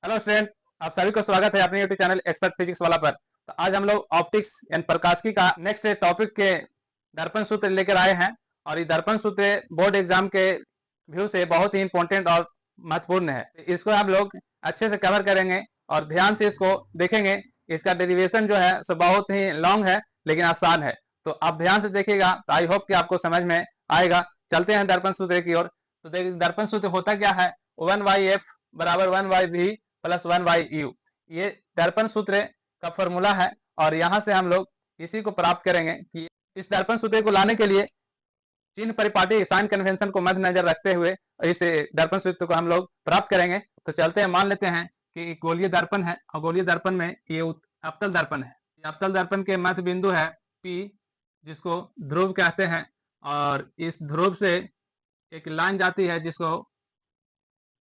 Hello student, आप सभी को स्वागत है अपने यूट्यूब चैनल एक्सपर्ट फिजिक्स वाला पर। तो आज हम लोग ऑप्टिक्स एंड प्रकाशिकी का नेक्स्ट टॉपिक के दर्पण सूत्र लेकर आए हैं। और ये दर्पण सूत्र बोर्ड एग्जाम के व्यू से बहुत ही इंपॉर्टेंट और महत्वपूर्ण है। इसको हम लोग अच्छे से कवर करेंगे और ध्यान से इसको देखेंगे। इसका डेरिवेशन जो है सो बहुत ही लॉन्ग है लेकिन आसान है, तो आप ध्यान से देखिएगा तो आई होप कि आपको समझ में आएगा। चलते हैं दर्पण सूत्र की ओर। तो देखिए दर्पण सूत्र होता क्या है, 1/f बराबर 1/v प्लस 1/u। ये दर्पण सूत्र का फॉर्मूला है और यहाँ से हम लोग इसी को प्राप्त करेंगे कि इस दर्पण सूत्र को लाने के लिए चिन्ह परिपाटी साइन कन्वेंशन को मद्देनजर रखते हुए इस दर्पण सूत्र को हम लोग प्राप्त करेंगे। तो चलते हैं, मान लेते हैं कि गोलीय दर्पण है और गोलीय दर्पण में ये अवतल दर्पण है। अवतल दर्पण के मध्य बिंदु है P, जिसको ध्रुव कहते हैं, और इस ध्रुव से एक लाइन जाती है जिसको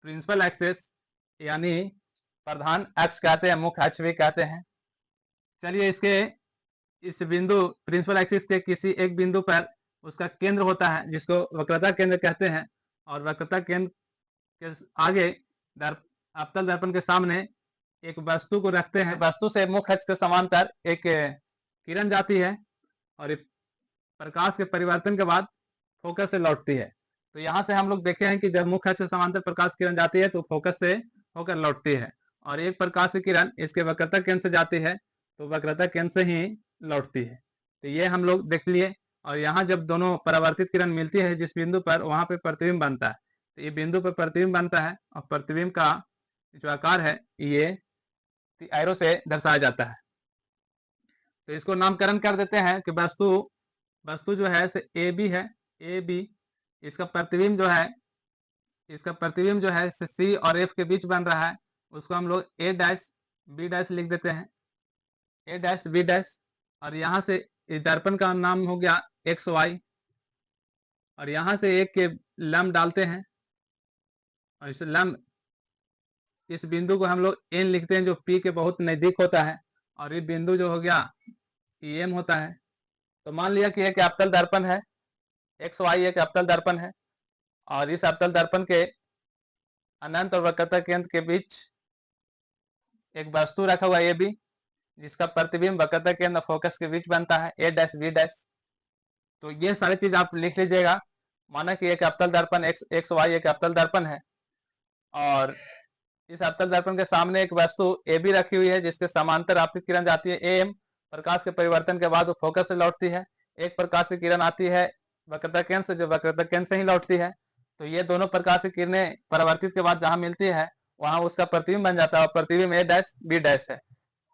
प्रिंसिपल एक्सिस यानी प्रधान अक्ष कहते हैं, मुख्य अक्ष भी कहते हैं। चलिए इस बिंदु प्रिंसिपल एक्सिस के किसी एक बिंदु पर उसका केंद्र होता है जिसको वक्रता केंद्र कहते हैं, और वक्रता केंद्र के आगे अवतल दर्पण के सामने एक वस्तु को रखते हैं। वस्तु से मुख्य अक्ष के समांतर एक किरण जाती है और प्रकाश के परिवर्तन के बाद फोकस से लौटती है। तो यहाँ से हम लोग देखे हैं कि जब मुख्य अक्ष के समांतर प्रकाश किरण जाती है तो फोकस से होकर लौटती है, और एक प्रकाश की किरण इसके वक्रता केंद्र से जाती है तो वक्रता केंद्र से ही लौटती है। तो ये हम लोग देख लिए। और यहाँ जब दोनों परावर्तित किरण मिलती है जिस बिंदु पर, वहां पे प्रतिबिंब बनता है। तो ये बिंदु पर प्रतिबिंब बनता है और प्रतिबिंब का जो आकार है ये एरो से दर्शाया जाता है। तो इसको नामकरण कर देते हैं कि वस्तु जो है ए बी है, ए बी। इसका प्रतिबिंब जो है सी और एफ के बीच बन रहा है, उसको हम लोग ए डैश बी डैश लिख देते हैं, ए डैश बी डैश। और यहाँ से इस दर्पण का नाम हो गया एक्स वाई, और यहाँ से एक के लंब डालते हैं और इस लंब इस बिंदु को हम लोग एन लिखते हैं जो पी के बहुत नजदीक होता है, और ये बिंदु जो हो गया एम होता है। तो मान लिया कि एक अवतल दर्पण है, एक्स वाई एक अवतल दर्पण है, और इस अवतल दर्पण के अनंत और वक्रता केंद्र के बीच एक वस्तु रखा हुआ ए बी, जिसका प्रतिबिंब वक्रता केंद्र फोकस के बीच बनता है ए डैश बी डैश। तो ये सारी चीज आप लिख लीजिएगा। माना कि एक अवतल दर्पण एक्स वाई एक अवतल दर्पण है, और इस अवतल दर्पण के सामने एक वस्तु ए बी रखी हुई है जिसके समांतर आपतित किरण जाती है ए एम। प्रकाश के परिवर्तन के बाद वो फोकस से लौटती है। एक प्रकाश की किरण आती है वक्रता केंद्र से, जो वक्रता केंद्र से ही लौटती है। तो ये दोनों प्रकाश की किरणें परावर्तित के बाद जहां मिलती है वहां उसका प्रतिबिंब बन जाता है, और प्रतिबिंब ए डैश बी डैश है।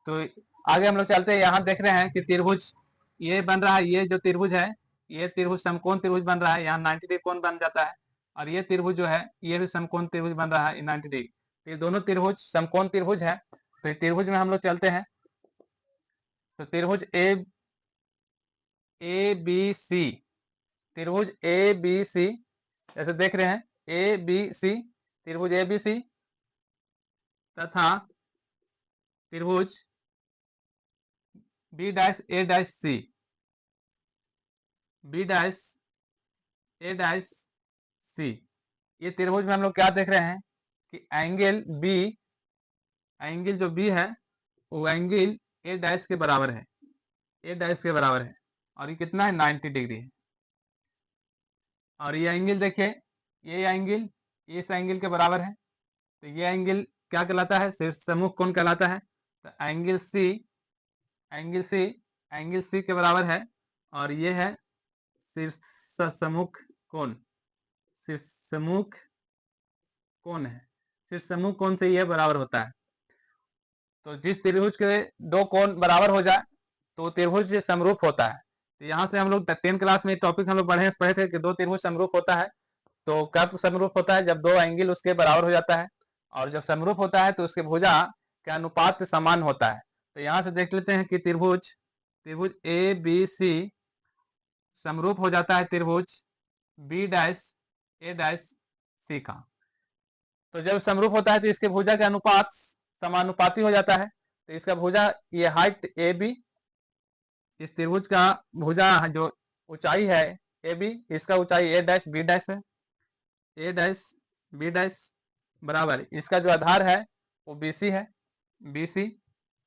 तो आगे हम लोग चलते हैं। यहाँ देख रहे हैं कि त्रिभुज ये बन रहा है, ये जो त्रिभुज है ये त्रिभुज समकोण त्रिभुज बन रहा है, यहाँ 90 डिग्री कोण बन जाता है। और ये त्रिभुज जो है ये भी समकोण त्रिभुज बन रहा है 90 डिग्री। तो ये दोनों त्रिभुज समकोण त्रिभुज है। तो त्रिभुज में हम लोग चलते हैं। तो त्रिभुज ए बी सी, त्रिभुज ए बी सी जैसे देख रहे हैं ए बी सी, त्रिभुज ए बी सी तथा त्रिभुज बी डैश ए डैश सी, बी डैश ए डैश सी। ये त्रिभुज में हम लोग क्या देख रहे हैं कि एंगल जो बी है वो एंगल ए डैश के बराबर है, ए डैश के बराबर है, और ये कितना है 90 डिग्री है। और ये एंगल देखिए, ये एंगल इस एंगल के बराबर है। तो ये एंगल क्या कहलाता है, शीर्ष सम्मुख कोण कहलाता है। तो एंगल सी के बराबर है, और ये है शीर्ष सम्मुख कोण, शीर्ष सम्मुख कोण है। शीर्ष सम्मुख कोण से यह बराबर होता है। तो जिस त्रिभुज के दो कोण बराबर हो जाए तो त्रिभुज समरूप होता है। तो यहाँ से हम लोग 10 क्लास में टॉपिक हम लोग पढ़े थे कि दो त्रिभुज समरूप होता है। तो कब समरूप होता है, जब दो एंगल उसके बराबर हो जाता है, और जब समरूप होता है तो उसके भुजा के अनुपात समान होता है। तो यहाँ से देख लेते हैं कि त्रिभुज ए बी सी समरूप हो जाता है त्रिभुज बी डैश ए डैश सी का। तो जब समरूप होता है तो इसके भुजा के अनुपात समानुपाती हो जाता है। तो इसका भुजा ये हाइट ए बी, इस त्रिभुज का भुजा जो ऊंचाई है ए बी, इसका ऊंचाई ए डैश बी डैश है, ए डैश बी डैश बराबर इसका जो आधार है वो BC है, BC,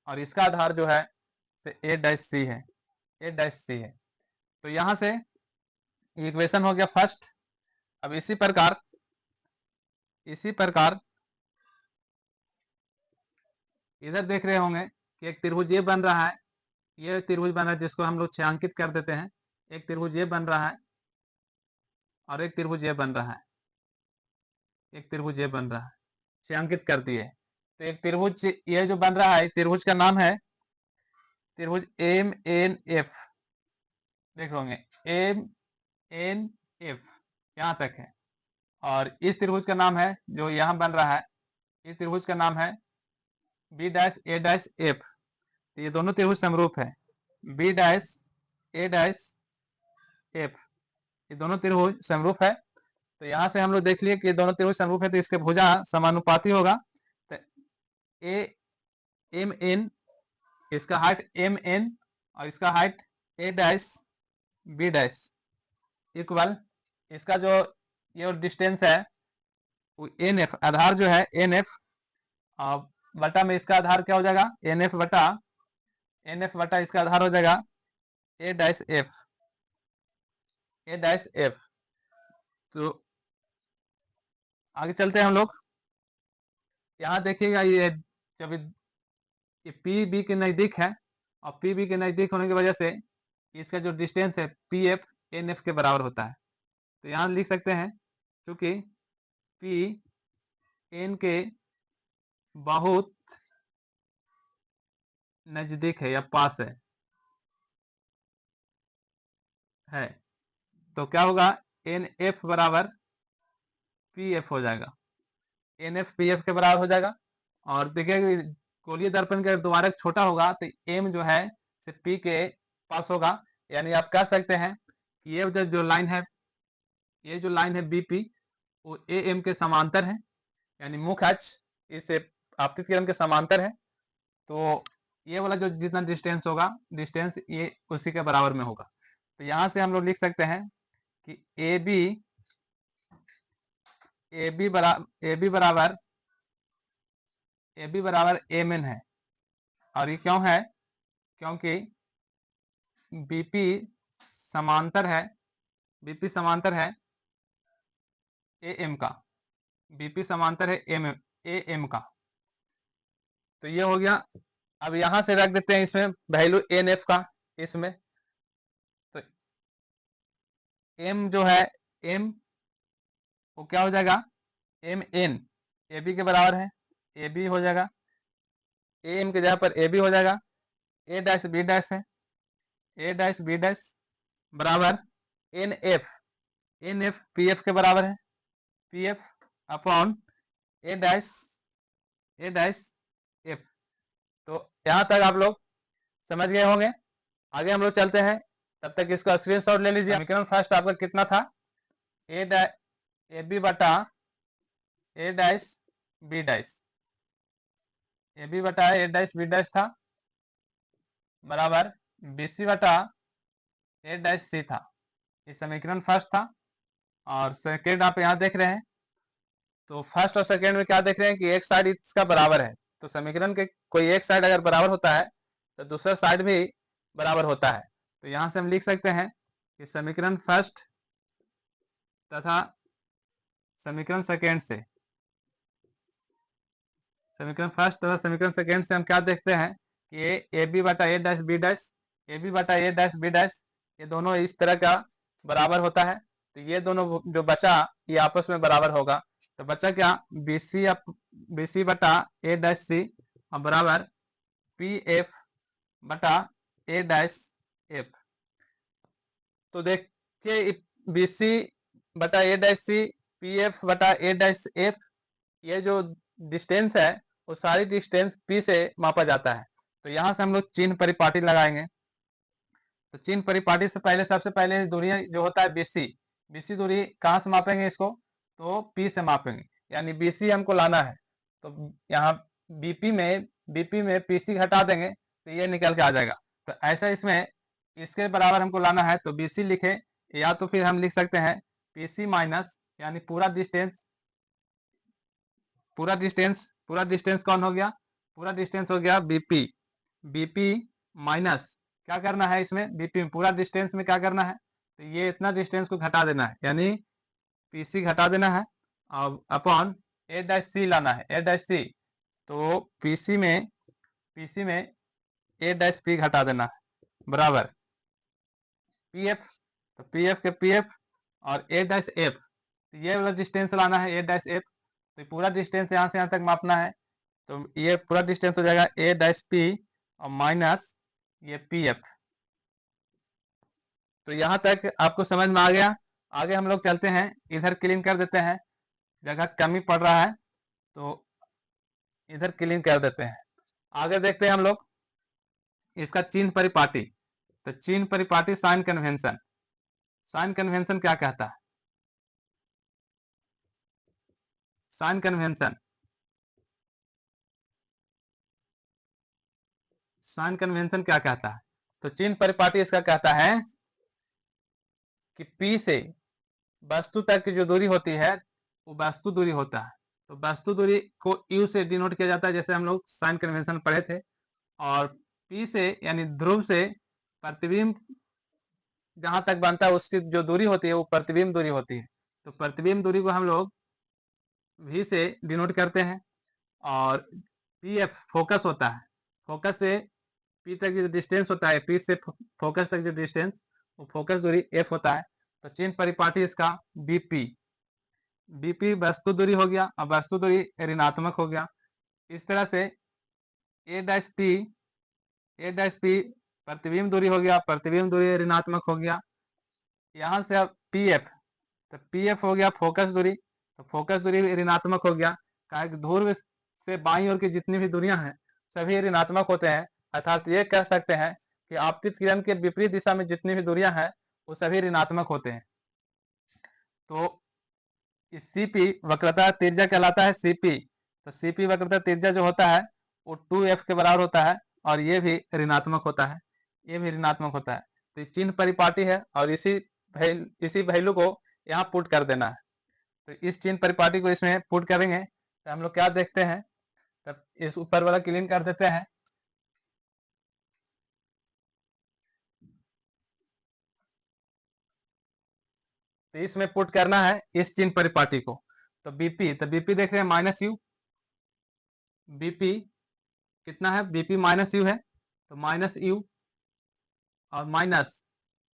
और इसका आधार जो है ए डैश सी है, ए डैश सी है। तो यहाँ से इक्वेशन हो गया फर्स्ट। अब इसी प्रकार इधर देख रहे होंगे कि एक त्रिभुज ये बन रहा है, ये त्रिभुज बन रहा है जिसको हम लोग छायांकित कर देते हैं। एक त्रिभुज ये बन रहा है और एक त्रिभुज ये बन रहा है, एक त्रिभुज ये बन रहा है, छायांकित कर दिए। तो एक त्रिभुज ये जो बन रहा है, त्रिभुज का नाम है त्रिभुज MNF। देख होंगे MNF, यहाँ तक है। और इस त्रिभुज का नाम है जो यहाँ बन रहा है, इस त्रिभुज का नाम है B dash A dash F। तो ये दोनों त्रिभुज समरूप है, B dash A dash F, ये दोनों त्रिभुज समरूप है। तो यहाँ से हम लोग देख लिए कि ये दोनों त्रिभुज समरूप है, तो इसके भुजा समानुपाती होगा। तो MN, इसका हाइट MN और इसका height A dash B dash equal, इसका जो ये डिस्टेंस है वो NF, आधार जो है NF, बटा में इसका आधार क्या हो जाएगा, NF बटा इसका आधार हो जाएगा A डैश F। तो आगे चलते हैं हम लोग। यहाँ देखिएगा ये जब ये PB के नजदीक है, और PB के नजदीक होने की वजह से इसका जो डिस्टेंस है PF NF के बराबर होता है। तो यहाँ लिख सकते हैं क्योंकि P N के बहुत नजदीक है या पास है, तो क्या होगा, NF बराबर PF हो जाएगा, NF PF के बराबर हो जाएगा। और देखिए गोलीय दर्पण का द्वारक छोटा होगा तो M जो है से P के पास होगा। यानी आप कह सकते हैं कि ये जो लाइन है, ये जो लाइन है BP, वो AM के समांतर है, यानी मुख्य अक्ष इस आपतित किरण के समांतर है। तो ये वाला जो जितना डिस्टेंस होगा, डिस्टेंस ये उसी के बराबर में होगा। तो यहाँ से हम लोग लिख सकते हैं कि AB बराबर MN है। और ये क्यों है, क्योंकि BP समांतर है, BP समांतर है AM का, BP समांतर है AM का। तो ये हो गया। अब यहां से रख देते हैं इसमें वैल्यू NF का, इसमें तो M जो है M वो क्या हो जाएगा, MN AB के बराबर है, AB हो जाएगा, AM के जगह पर AB हो जाएगा, A डैश B डैश है, A डैश B डैश बराबर NF PF के बराबर है, PF upon A dash F। तो यहां तक आप लोग समझ गए होंगे। आगे हम लोग चलते हैं, तब तक इसका स्क्रीनशॉट ले लीजिए। समीकरण फर्स्ट आपका कितना था, AB बटा A dash B dash, AB बटा A डैश B डैश था बराबर BC बटा A डैश C था। ये समीकरण फर्स्ट था। और सेकेंड आप यहाँ देख रहे हैं, तो फर्स्ट और सेकेंड में क्या देख रहे हैं कि एक साइड इसका बराबर है। तो समीकरण के कोई एक साइड अगर बराबर होता है तो दूसरा साइड भी बराबर होता है। तो यहाँ से हम लिख सकते हैं कि समीकरण फर्स्ट तथा समीकरण सेकेंड से, समीकरण फर्स्ट तथा समीकरण सेकेंड से हम क्या देखते हैं कि AB बटा A dash B dash, AB बटा A डैश B डैश, ये दोनों इस तरह का बराबर होता है। तो ये दोनों जो बचा ये आपस में बराबर होगा। तो बचा क्या, BC बटा A डैश C बराबर PF बटा A डैश F। तो देखिए BC बटा A डैश C, PF बटा A डैश F, ये जो डिस्टेंस है वो सारी डिस्टेंस P से मापा जाता है। तो यहाँ से हम लोग चिन्ह परिपाटी लगाएंगे। तो चिन्ह परिपाटी से पहले सबसे पहले दूरी जो होता है BC दूरी कहाँ से मापेंगे इसको, तो P से मापेंगे, यानी BC हमको लाना है। तो यहाँ BP में PC घटा देंगे तो ये निकल के आ जाएगा। तो ऐसा इसमें इसके बराबर हमको लाना है, तो BC लिखे, या तो फिर हम लिख सकते हैं PC माइनस, यानी पूरा डिस्टेंस पूरा डिस्टेंस कौन हो गया, पूरा डिस्टेंस हो गया बीपी। बीपी माइनस क्या करना है इसमें, बीपी में पूरा डिस्टेंस में क्या करना है, तो ये इतना डिस्टेंस को घटा देना है, यानी पीसी घटा देना है और अपॉन ए डैश सी लाना है, ए डैश सी। तो पीसी में ए डैश पी घटा देना है बराबर पीएफ। तो पीएफ के पीएफ और ए डैश एफ, तो ये वाला डिस्टेंस लाना है ए डैश एफ। तो पूरा डिस्टेंस यहाँ से यहाँ तक मापना है, तो ये पूरा डिस्टेंस हो जाएगा ए डैश पी और माइनस ये पी एफ। तो यहाँ तक आपको समझ में आ गया। आगे हम लोग चलते हैं, इधर क्लीन कर देते हैं, जगह कमी पड़ रहा है तो इधर क्लीन कर देते हैं। आगे देखते हैं हम लोग इसका चिन्ह परिपाटी। तो चिन्ह परिपाटी साइन कन्वेंशन, साइन कन्वेंशन क्या कहता है, साइन कन्वेंशन, साइन कन्वेंशन क्या कहता है, तो चिन्ह परिपाटी इसका कहता है कि P से वस्तु तक की जो दूरी होती है वो वस्तु दूरी होता है। तो वस्तु दूरी को U से डिनोट किया जाता है, जैसे हम लोग साइन कन्वेंशन पढ़े थे। और P से यानी ध्रुव से प्रतिबिंब जहां तक बनता है उसकी जो दूरी होती है वो प्रतिबिंब दूरी होती है। तो प्रतिबिंब दूरी को हम लोग V से डिनोट करते हैं। और PF फोकस होता है, फोकस से P तक जो डिस्टेंस होता है, P से फोकस तक जो डिस्टेंस वो फोकस दूरी F होता है। तो चिन्ह परिपाटी इसका BP, BP वस्तु दूरी हो गया और वस्तु दूरी ऋणात्मक हो गया। इस तरह से ए डैश पी प्रतिबिंब दूरी हो गया, प्रतिबिंब दूरी ऋणात्मक हो गया। यहाँ से अब PF, तो PF हो गया फोकस दूरी, तो फोकस दूरी ऋणात्मक हो गया। ध्रुव से बाईं ओर की जितनी भी दूरियां हैं सभी ऋणात्मक होते हैं, अर्थात ये कह सकते हैं कि आपतित किरण के विपरीत दिशा में जितनी भी दूरियां हैं वो सभी ऋणात्मक होते हैं। तो सीपी वक्रता त्रिज्या कहलाता है सीपी। तो सीपी वक्रता त्रिज्या जो होता है वो 2f के बराबर होता है और ये भी ऋणात्मक होता है, ये भी ऋणात्मक होता है। तो चिन्ह परिपाटी है और इसी वैल्यू को यहाँ पुट कर देना है। तो इस चिन्ह परिपाटी को इसमें पुट करेंगे तो हम लोग क्या देखते हैं, तब इस ऊपर वाला क्लीन कर देते हैं। तो इसमें पुट करना है इस चिन्ह परिपाटी को। तो बीपी, तो बीपी देख रहे हैं माइनस यू, बीपी कितना है, बीपी माइनस यू है, तो माइनस यू और माइनस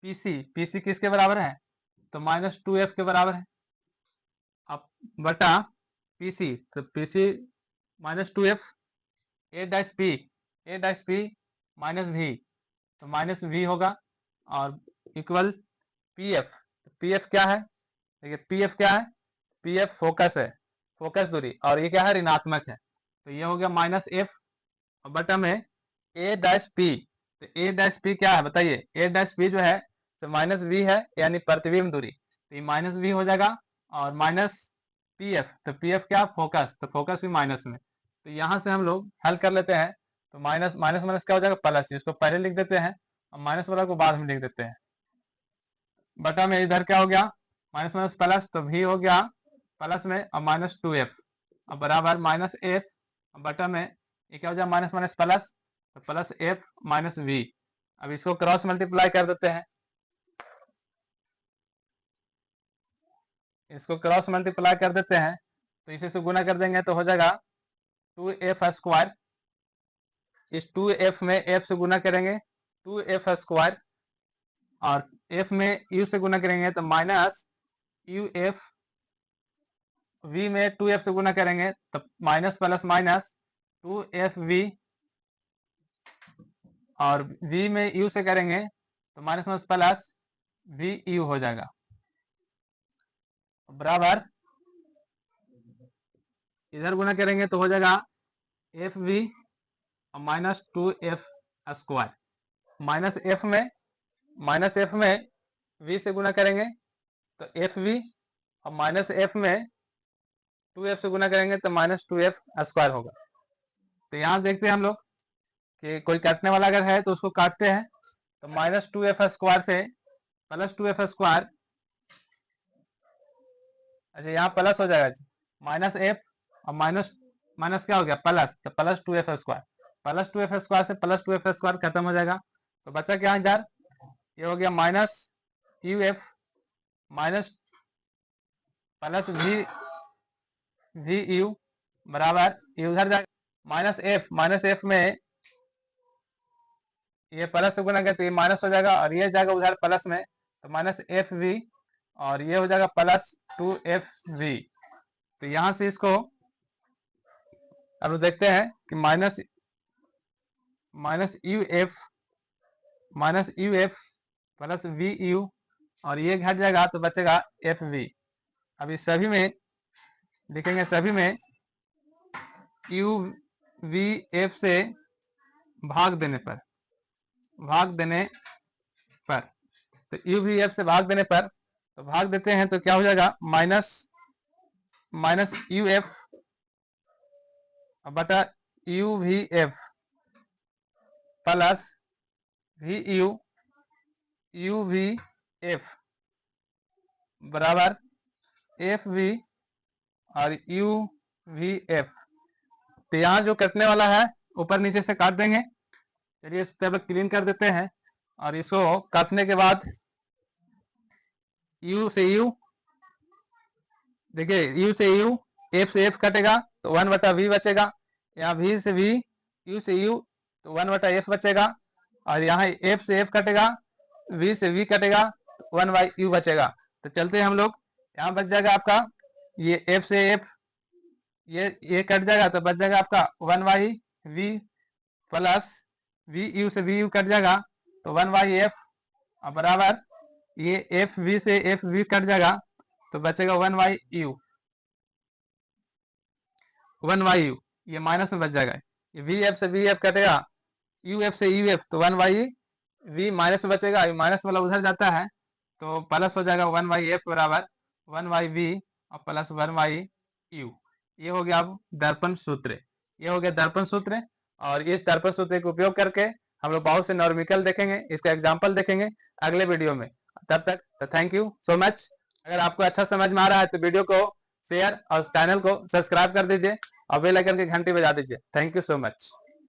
पीसी, पीसी किसके बराबर है, तो माइनस 2f के बराबर है। अब बटा पीसी, तो PC minus 2f, a dash p minus v, तो माइनस वी होगा और इक्वल पीएफ। पीएफ क्या है, देखिए पीएफ क्या है, पीएफ फोकस है, फोकस दूरी, और ये क्या है ऋणात्मक है। तो ये हो गया माइनस एफ और बटा में ए डैश पी। तो ए डैश पी क्या है बताइए, ए डैश पी जो है तो माइनस वी है यानी प्रतिबिंब दूरी, तो ये माइनस वी हो जाएगा और माइनस पीएफ, तो पीएफ क्या फोकस, तो फोकस भी माइनस में। तो यहाँ से हम लोग हल कर लेते हैं। तो माइनस माइनस माइनस क्या हो जाएगा प्लस, इसको पहले लिख देते हैं और माइनस वाला को बाद में लिख देते हैं। बटा में इधर क्या हो गया माइनस माइनस प्लस, तो भी हो गया प्लस में और माइनस 2f और बराबर माइनस एफ, बटा में ये क्या हो जाए माइनस माइनस प्लस, तो प्लस एफ माइनस वी। अब इसको क्रॉस मल्टीप्लाई कर देते हैं, इसको क्रॉस मल्टीप्लाई कर देते हैं, तो इसे से गुना कर देंगे तो हो जाएगा 2f स्क्वायर। इस 2f में f से गुना करेंगे 2f स्क्वायर और f में u से गुना करेंगे तो माइनस यू एफ, v में 2f से गुना करेंगे तो माइनस प्लस माइनस 2fv और v में u से करेंगे तो minus minus plus v u हो जाएगा बराबर, इधर गुना करेंगे तो हो जाएगा एफ वी और minus 2f square. Minus f में v से गुना करेंगे तो एफ वी और माइनस एफ में 2f से गुना करेंगे तो माइनस 2f स्क्वायर होगा। तो यहाँ देखते हैं हम लोग कि कोई काटने वाला अगर है तो उसको काटते हैं, तो माइनस 2f स्क्वायर से प्लस 2f स्क्वायर, अच्छा यहाँ प्लस हो जाएगा माइनस एफ और माइनस माइनस क्या हो गया प्लस, तो plus 2f square, plus 2f square से प्लस 2f स्क्वायर खत्म हो जाएगा, तो बचा क्या इधर, ये हो गया minus u f minus plus v u बराबर, ये उधर जाएगा माइनस एफ में ये प्लस से गुना करके ये माइनस हो जाएगा और ये जाएगा उधर प्लस में, तो माइनस एफ वी और ये हो जाएगा प्लस 2f v। तो यहां से इसको अब देखते हैं कि minus u f plus v u और ये घट जाएगा तो बचेगा एफ वी। अब इस सभी में देखेंगे, सभी में यू वी एफ से भाग देने पर तो यू वी एफ से भाग देने पर तो भाग देते हैं तो क्या हो जाएगा माइनस यू एफ बटा u v f plus v u v f बराबर एफ वी और यू वी एफ। तो यहाँ जो कटने वाला है ऊपर नीचे से काट देंगे। चलिए इस टेबल क्लीन कर देते हैं और इसको काटने के बाद यू से यू, देखिए यू से यू, एफ से एफ कटेगा तो 1/v बचेगा, यहाँ v से v, u से u तो 1/f बचेगा और यहाँ f से f कटेगा, v से v कटेगा तो 1/u बचेगा। तो चलते हैं हम लोग, यहाँ बच जाएगा आपका ये f से f, ये कट जाएगा तो बच जाएगा आपका 1/v प्लस v u से v u कट जाएगा तो 1/f और बराबर ये एफ वी से एफ वी कट जाएगा तो बचेगा 1/u, ये माइनस में बच जाएगा, ये वी एफ से वी एफ कटेगा, यू एफ से यू एफ तो 1/v माइनस में बचेगा, माइनस वाला उधर जाता है तो प्लस हो जाएगा 1/f बराबर 1/v और प्लस 1/u। ये हो गया अब दर्पण सूत्र, ये हो गया दर्पण सूत्र। और इस दर्पण सूत्र का उपयोग करके हम लोग बहुत से नॉर्मिकल देखेंगे, इसका एग्जाम्पल देखेंगे अगले वीडियो में। तब तक थैंक यू सो मच। अगर आपको अच्छा समझ में आ रहा है तो वीडियो को शेयर और चैनल को सब्सक्राइब कर दीजिए और बेल आइकन की घंटी बजा दीजिए। Thank you so much.